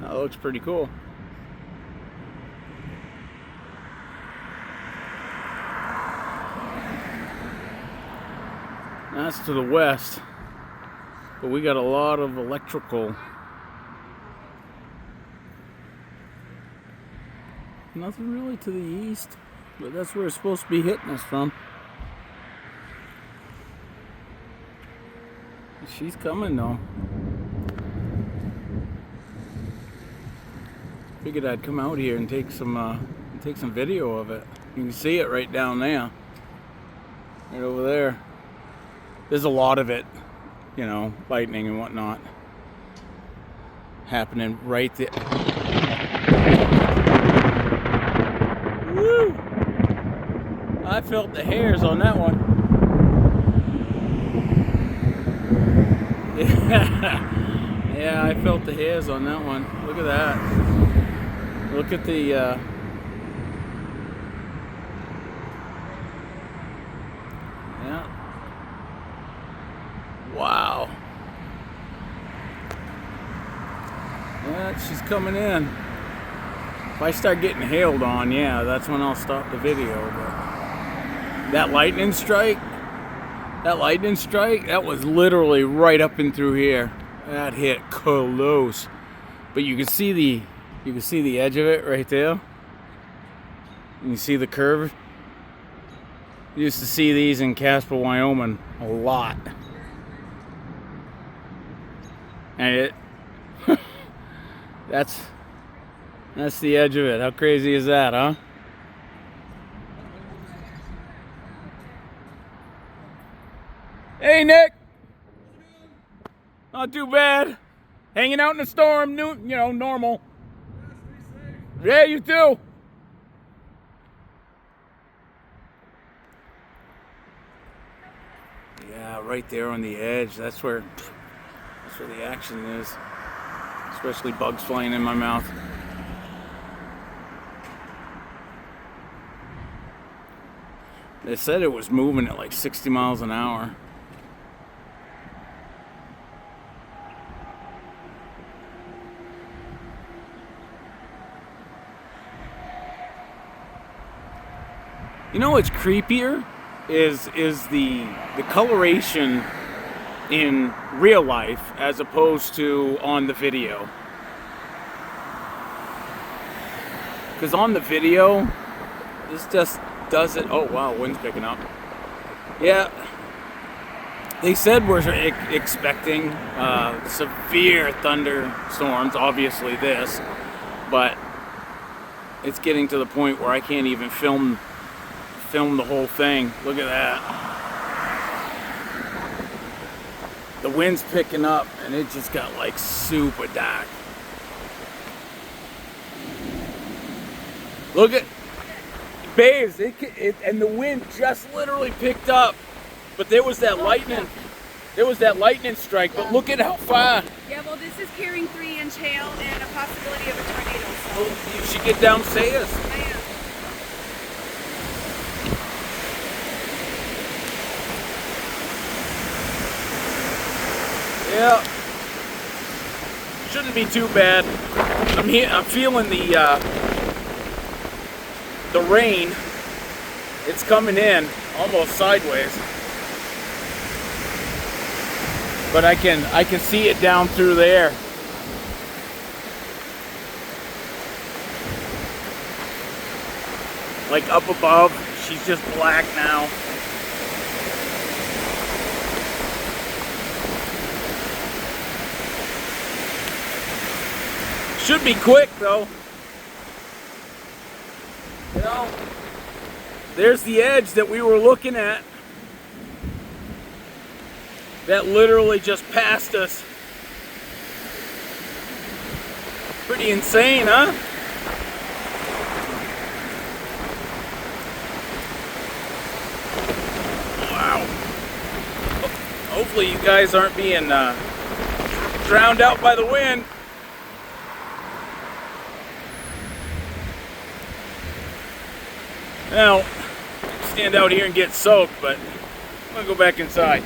That looks pretty cool. That's to the west, but we got a lot of electrical. Nothing really to the east, but that's where it's supposed to be hitting us from. She's coming though. Figured I'd come out here and take some video of it. You can see it right down there, right over there. There's a lot of it, you know, lightning and whatnot happening right there. Woo! I felt the hairs on that one. Yeah, I felt the hairs on that one. Look at that. Look at the yeah. Wow. Yeah, she's coming in. If I start getting hailed on, yeah, that's when I'll stop the video. But that lightning strike, that was literally right up and through here. That hit close. But you can see the edge of it right there. You can see the curve. You used to see these in Casper, Wyoming a lot. And it that's the edge of it. How crazy is that, huh? Hey, Nick. Not too bad. Hanging out in the storm, normal. Yeah, you too. Yeah, right there on the edge. That's where the action is. Especially bugs flying in my mouth. They said it was moving at like 60 miles an hour. You know what's creepier is the coloration in real life as opposed to on the video. Because on the video, this just does it. Oh wow, wind's picking up. Yeah, they said we're expecting severe thunderstorms, obviously this, but it's getting to the point where I can't even film the whole thing. Look at that. The wind's picking up and it just got like super dark. Look at Babes, and the wind just literally picked up, but there was that lightning. There was that lightning strike, but look at how far. Yeah, well, this is carrying 3-inch hail and a possibility of a tornado. So. Well, you should get downstairs. I am. Yeah, shouldn't be too bad. I'm feeling the rain. It's coming in almost sideways, but I can see it down through there. Like up above, she's just black now. Should be quick though. You know, there's the edge that we were looking at. That literally just passed us. Pretty insane, huh? Wow. Hopefully you guys aren't being drowned out by the wind. Now, stand out here and get soaked, but I'm gonna go back inside.